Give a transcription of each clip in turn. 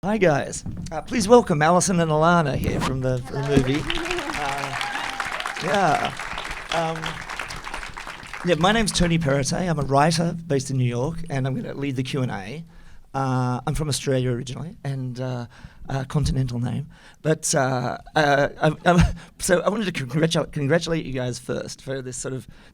Hi guys. Please welcome Alison and Alana here from the movie. My name's Tony Perrottet. I'm a writer based in New York, and I'm going to lead the Q&A. I'm from Australia originally, and continental name. But so I wanted to congratulate you guys first for this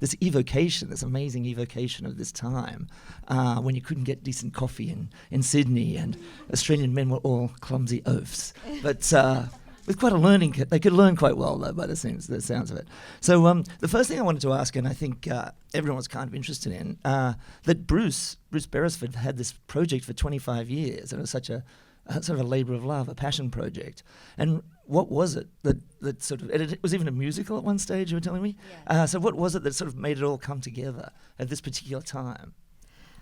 this evocation, this amazing evocation of this time when you couldn't get decent coffee in Sydney, and Australian men were all clumsy oafs. But with quite a learning kit, they could learn quite well though, by the sounds of it. So the first thing I wanted to ask, and I think everyone was kind of interested in, that Bruce Beresford had this project for 25 years, and it was such a sort of a labour of love, a passion project. And what was it that sort of, it was even a musical at one stage, you were telling me? Yeah. So what was it that sort of made it all come together at this particular time?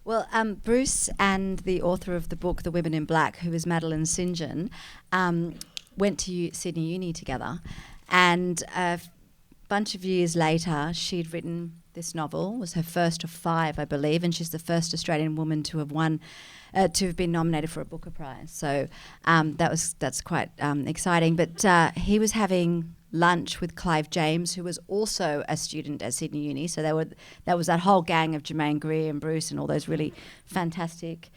Well, Bruce and the author of the book, The Women in Black, who is Madeline St. John, went to Sydney Uni together. And a bunch of years later, she'd written this novel. It was her first of 5, I believe, and she's the first Australian woman to have won, to have been nominated for a Booker Prize. So that's quite exciting. But he was having lunch with Clive James, who was also a student at Sydney Uni. So that was that whole gang of Germaine Greer and Bruce and all those really fantastic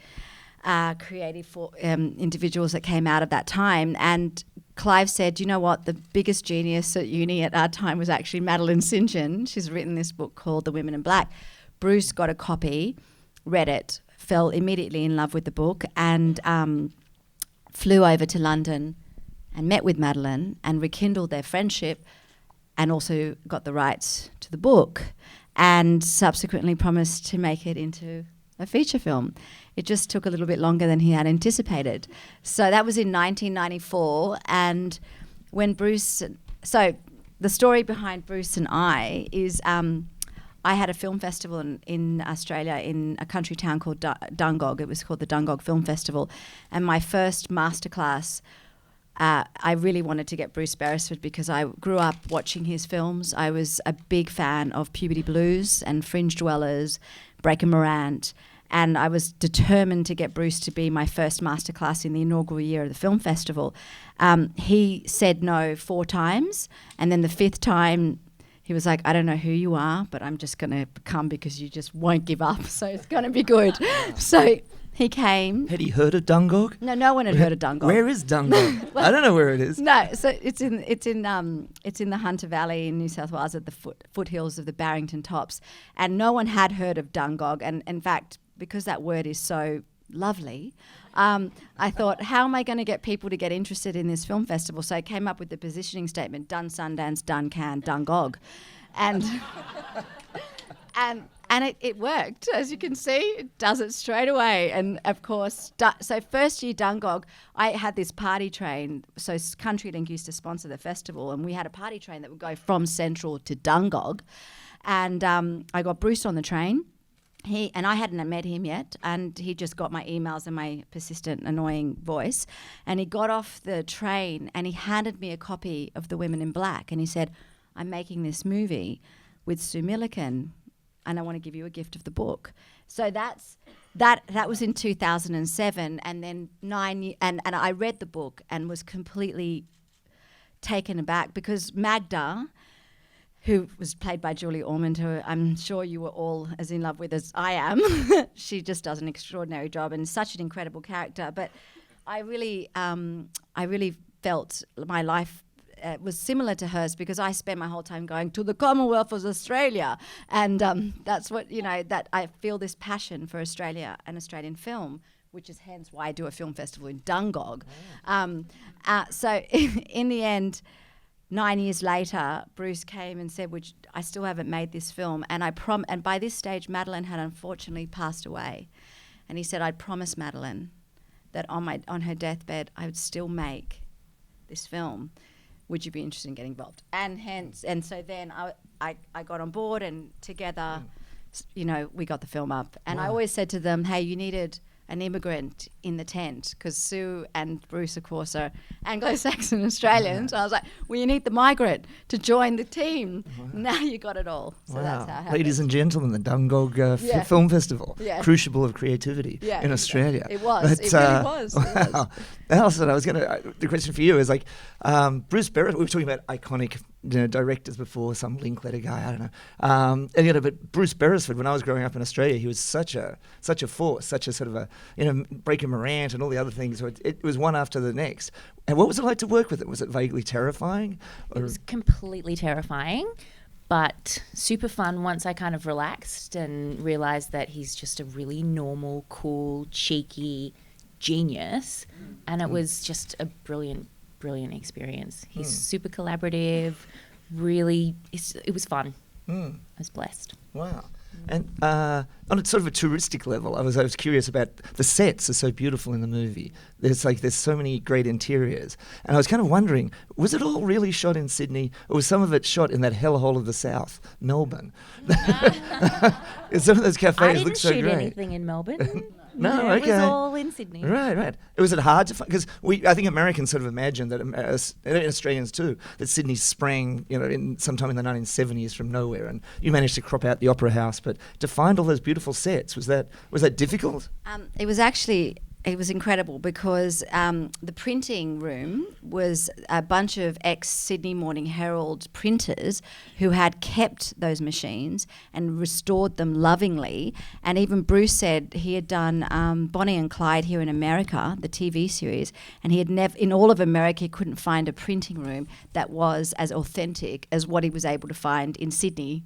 creative individuals that came out of that time. And Clive said, you know what, the biggest genius at uni at our time was actually Madeline St. John. She's written this book called The Women in Black. Bruce got a copy, read it, fell immediately in love with the book, and flew over to London and met with Madeline and rekindled their friendship, and also got the rights to the book, and subsequently promised to make it into a feature film. It just took a little bit longer than he had anticipated. So that was in 1994, and when Bruce... So the story behind Bruce and I is I had a film festival in Australia in a country town called Dungog. It was called the Dungog Film Festival, and my first masterclass, I really wanted to get Bruce Beresford because I grew up watching his films. I was a big fan of Puberty Blues and Fringe Dwellers, Breaker Morant, and I was determined to get Bruce to be my first masterclass in the inaugural year of the film festival. He said no 4 times, and then the 5th time he was like, I don't know who you are, but I'm just going to come because you just won't give up, so it's going to be good. So he came. Had he heard of Dungog? No one had heard of Dungog. Where is Dungog? I don't know where it is. No, so it's in the Hunter Valley in New South Wales at the foothills of the Barrington Tops, and no one had heard of Dungog. And in fact, because that word is so lovely, I thought, how am I going to get people to get interested in this film festival? So I came up with the positioning statement: done Sundance, done Cannes, Dungog, and it worked. As you can see, it does it straight away. And of course, so first year Dungog, I had this party train. So CountryLink used to sponsor the festival, and we had a party train that would go from Central to Dungog. And I got Bruce on the train. And I hadn't met him yet, and he just got my emails and my persistent, annoying voice. And he got off the train and he handed me a copy of The Women in Black, and he said, I'm making this movie with Sue Milliken, and I want to give you a gift of the book. So that was in 2007, and then and I read the book and was completely taken aback because Magda, who was played by Julie Ormond, who I'm sure you were all as in love with as I am. She just does an extraordinary job and such an incredible character. But I really felt my life was similar to hers because I spent my whole time going to the Commonwealth of Australia. And that's what, that I feel this passion for Australia and Australian film, which is hence why I do a film festival in Dungog. Oh. So in the end, 9 years later, Bruce came and said, I still haven't made this film. And and by this stage, Madeline had unfortunately passed away. And he said, I'd promised Madeline that on her deathbed, I would still make this film. Would you be interested in getting involved? And so then I got on board, and together, we got the film up. And I always said to them, hey, you needed an immigrant in the tent, because Sue and Bruce, of course, are Anglo-Saxon Australians. So I was like, well, you need the migrant to join the team. Wow. Now you got it all. So that's how it happened. Ladies and gentlemen, the Dungog Film Festival, crucible of creativity in Australia. It was. It really was. Wow. Alison, the question for you is like, Bruce Beresford, we were talking about iconic directors before, some Linklater guy, I don't know. But Bruce Beresford, when I was growing up in Australia, he was such a force, such a sort of a, Breaker Morant and all the other things. So it was one after the next. And what was it like to work with it? Was it vaguely terrifying? It was completely terrifying, but super fun once I kind of relaxed and realised that he's just a really normal, cool, cheeky genius. And it was just a brilliant experience. He's super collaborative, really, it was fun. I was blessed. Wow. And on a sort of a touristic level, I was curious about the sets are so beautiful in the movie. There's so many great interiors. And I was kind of wondering, was it all really shot in Sydney, or was some of it shot in that hellhole of the south, Melbourne? Some of those cafes look so great. I didn't shoot anything in Melbourne. No, okay. It was all in Sydney. Right. Was it hard to find? Because I think Americans sort of imagine that, and Australians too, that Sydney sprang, in sometime in the 1970s from nowhere, and you managed to crop out the Opera House. But to find all those beautiful sets, was that difficult? It was incredible, because the printing room was a bunch of ex-Sydney Morning Herald printers who had kept those machines and restored them lovingly. And even Bruce said he had done Bonnie and Clyde here in America, the TV series, and he had never, in all of America, he couldn't find a printing room that was as authentic as what he was able to find in Sydney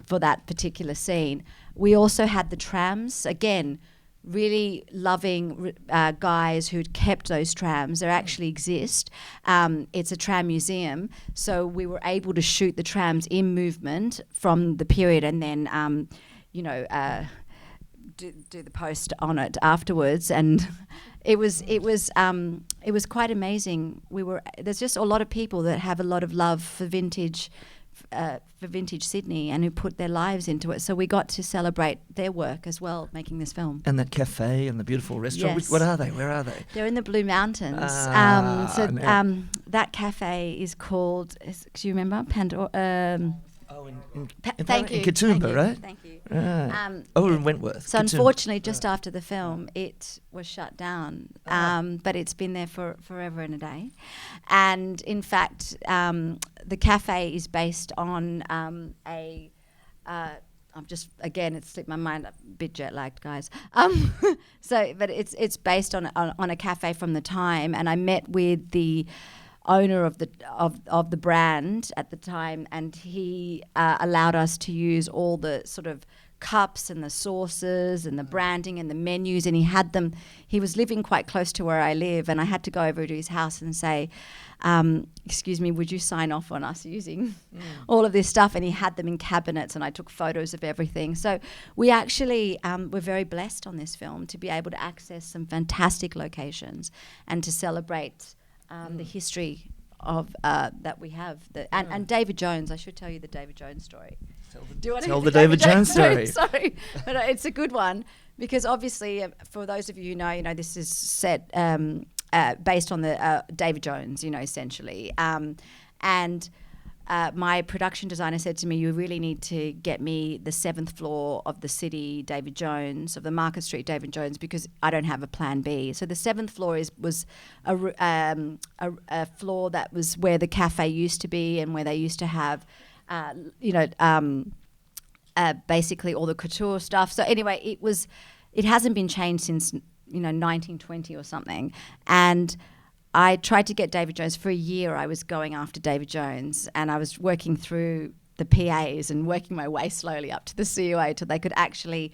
for that particular scene. We also had the trams, again, really loving guys who'd kept those trams. They actually exist. It's a tram museum, so we were able to shoot the trams in movement from the period, and then do the post on it afterwards. And it was quite amazing. There's just a lot of people that have a lot of love for vintage Sydney, and who put their lives into it. So we got to celebrate their work as well, making this film. And that cafe and the beautiful restaurant. Yes. What are they? Where are they? They're in the Blue Mountains. That cafe is called, do you remember? Pandora. In Katoomba, Thank you. right? Thank you. Right. In Wentworth. So unfortunately, just after the film, it was shut down. But it's been there for forever and a day. And in fact, the cafe is based on it slipped my mind. A bit jet lagged, guys. But it's based on a cafe from the time, and I met with the owner of the brand at the time, and he allowed us to use all the sort of cups and the sauces and the branding and the menus, and he was living quite close to where I live, and I had to go over to his house and say, excuse me, would you sign off on us using all of this stuff? And he had them in cabinets, and I took photos of everything. So we actually were very blessed on this film to be able to access some fantastic locations and to celebrate the history of that we have. And David Jones, I should tell you the David Jones story. Tell the David Jones story. Sorry, but it's a good one, because obviously, for those of you who know, this is set based on the David Jones, essentially. And my production designer said to me, you really need to get me the 7th floor of the city David Jones, of the Market Street David Jones, because I don't have a plan B. So the 7th floor was a floor that was where the cafe used to be, and where they used to have basically all the couture stuff. So anyway, it hasn't been changed since 1920 or something. And I tried to get David Jones for a year. I was going after David Jones, and I was working through the PAs and working my way slowly up to the COA till they could actually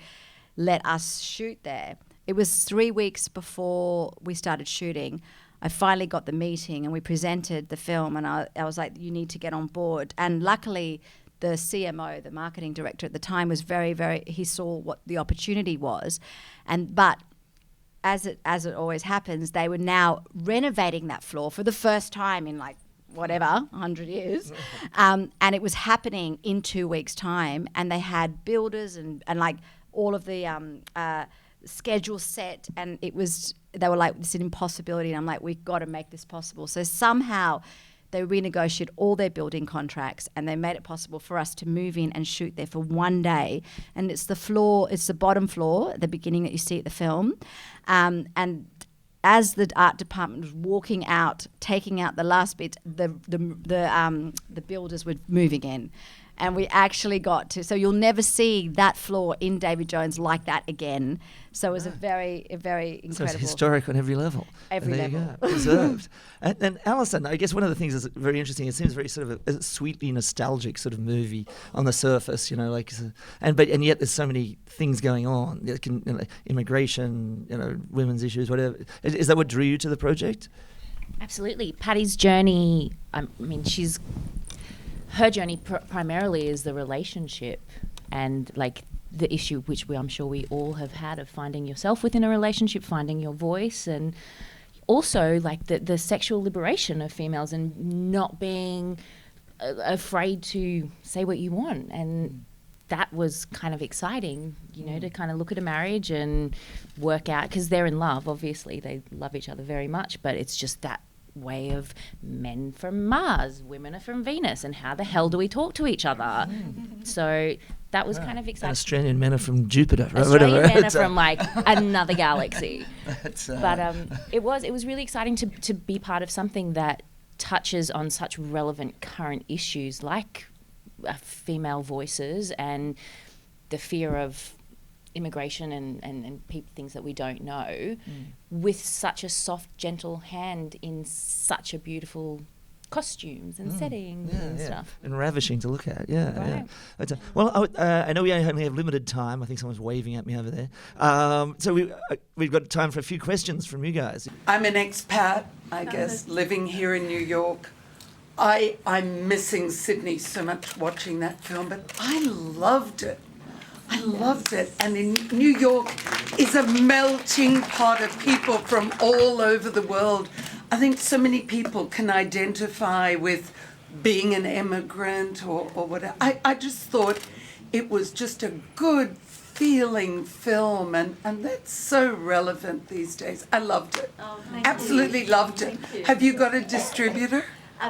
let us shoot there. It was 3 weeks before we started shooting. I finally got the meeting, and we presented the film, and I was like, you need to get on board. And luckily, the CMO, the marketing director at the time, was he saw what the opportunity was. But as it always happens, they were now renovating that floor for the first time in 100 years. And it was happening in 2 weeks' time, and they had builders and all of the schedule set, and they were like, this is an impossibility, and I'm like, we've got to make this possible. So somehow they renegotiated all their building contracts, and they made it possible for us to move in and shoot there for one day. And it's the bottom floor at the beginning that you see at the film, and as the art department was walking out, taking out the last bit, the builders were moving in. And we actually got to, so you'll never see that floor in David Jones like that again. So it was a very incredible. So it's historic on every level. Every there level. You go, preserved. and Alison, I guess one of the things that's very interesting, it seems very sort of a sweetly nostalgic sort of movie on the surface, and yet there's so many things going on, immigration, women's issues, whatever. Is that what drew you to the project? Absolutely. Patty's journey, her journey primarily is the relationship and like the issue which I'm sure we all have had of finding yourself within a relationship, finding your voice, and also like the sexual liberation of females and not being afraid to say what you want. And that was kind of exciting, to kind of look at a marriage and work out, because they're in love, obviously they love each other very much, but it's just that way of men from Mars, women are from Venus, and how the hell do we talk to each other? So that was kind of exciting. And Australian men are from Jupiter, right? Australian men are from like another galaxy. But it was really exciting to be part of something that touches on such relevant current issues like female voices and the fear of immigration and things that we don't know, with such a soft, gentle hand in such a beautiful costumes and settings and stuff. And ravishing to look at, Right. yeah. Well, I know we only have limited time. I think someone's waving at me over there. So we've got time for a few questions from you guys. I'm an expat, I guess, living here in New York. I'm missing Sydney so much watching that film, but I loved it. And in New York is a melting pot of people from all over the world. I think so many people can identify with being an immigrant or whatever. I just thought it was just a good feeling film, and that's so relevant these days. I loved it. Oh, thank Absolutely you. loved it. Thank you. Have you got a distributor?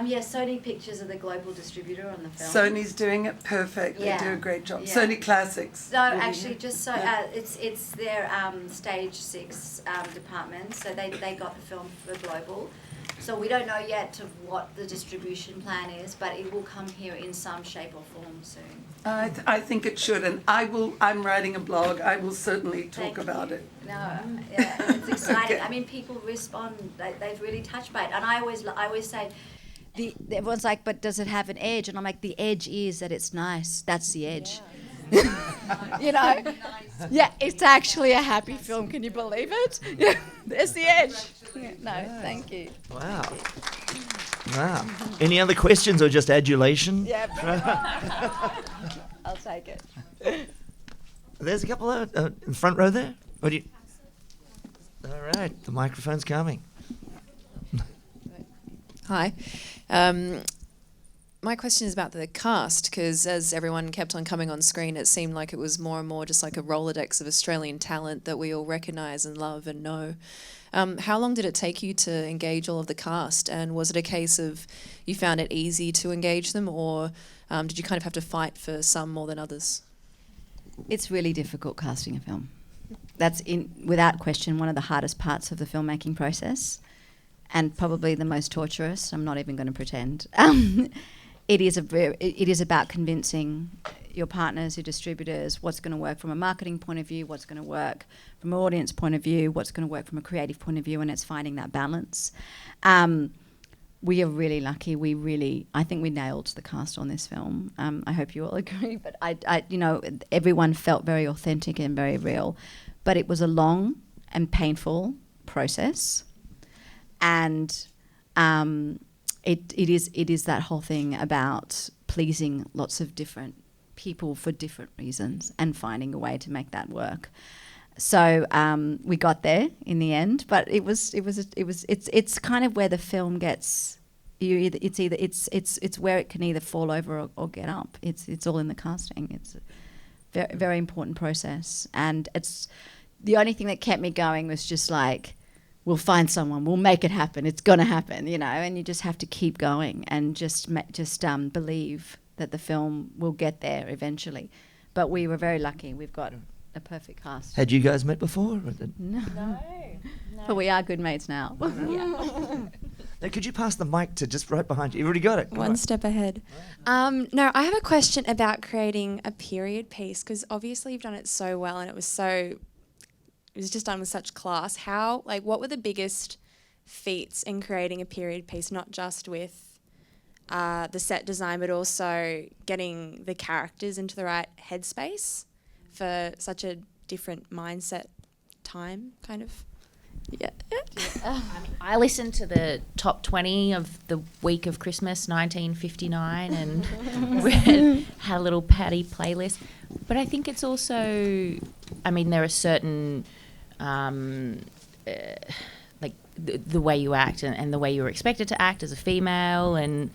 Yes, Sony Pictures are the global distributor on the film. Sony's doing it perfect. Yeah. They do a great job. Yeah. Sony Classics. No, actually, it's their Stage 6 department. So they got the film for global. So we don't know yet what the distribution plan is, but it will come here in some shape or form soon. I think it should, and I'm writing a blog. I will certainly talk Thank about you. it. No, yeah, it's exciting. Okay. I mean, people respond. They've really touched by it, and I always say. Everyone's like, but does it have an edge? And I'm like, the edge is that it's nice. That's the edge. Yeah. Yeah, it's actually a happy film. Can you believe it? Yeah, there's the edge. Yeah, no, thank you. Wow. Any other questions or just adulation? Yeah, I'll take it. There's a couple in the front row there. What do you? All right, the microphone's coming. Hi. My question is about the cast, because as everyone kept on coming on screen, it seemed like it was more and more just like a Rolodex of Australian talent that we all recognise and love and know. How long did it take you to engage all of the cast, and was it a case of you found it easy to engage them, or did you kind of have to fight for some more than others? It's really difficult casting a film. That's without question one of the hardest parts of the filmmaking process, and probably the most torturous. I'm not even going to pretend. It is about convincing your partners, your distributors, what's going to work from a marketing point of view, what's going to work from an audience point of view, what's going to work from a creative point of view, and it's finding that balance. We are really lucky. I think we nailed the cast on this film. I hope you all agree, but everyone felt very authentic and very real. But it was a long and painful process, and it is that whole thing about pleasing lots of different people for different reasons and finding a way to make that work. So we got there in the end, but it's kind of where the film gets you. It's where it can either fall over or get up. It's all in the casting. It's a very, very important process, and the only thing that kept me going was just like, we'll find someone, we'll make it happen, it's gonna happen, you know. And you just have to keep going and just believe that the film will get there eventually. But we were very lucky. We've got a perfect cast. Had you guys met before? Or No. No. But we are good mates now. Now, could you pass the mic to just right behind you? You already got it. Come One on. step ahead. No, I have a question about creating a period piece, because obviously you've done it so well and it was just done with such class. What were the biggest feats in creating a period piece, not just with the set design, but also getting the characters into the right headspace for such a different mindset time, kind of? Yeah. I listened to the top 20 of the week of Christmas 1959 and had a little Paddy playlist. But I think it's also, I mean, there are certain, like the way you act and the way you were expected to act as a female, and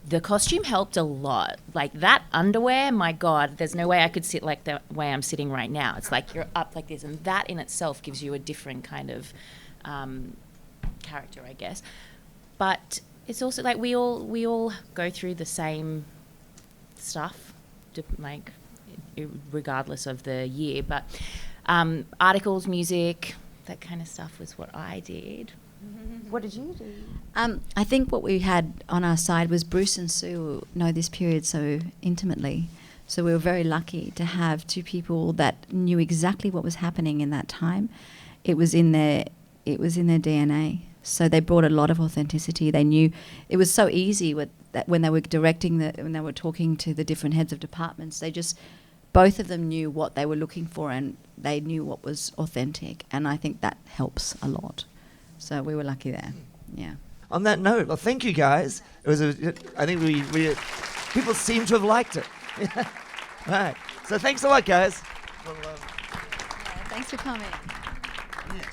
the costume helped a lot. Like that underwear, my God, there's no way I could sit like the way I'm sitting right now. It's like you're up like this, and that in itself gives you a different kind of character, I guess. But it's also like we all go through the same stuff, like regardless of the year. But articles, music, that kind of stuff was what I did. What did you do? I think what we had on our side was Bruce and Sue know this period so intimately. So we were very lucky to have two people that knew exactly what was happening in that time. It was in their DNA. So they brought a lot of authenticity. They knew it was so easy with that when they were directing when they were talking to the different heads of departments. Both of them knew what they were looking for, and they knew what was authentic. And I think that helps a lot. So we were lucky there. Yeah. On that note, well, thank you guys. I think we people seem to have liked it. Right. So thanks a lot, guys. Well, Thanks for coming. yes.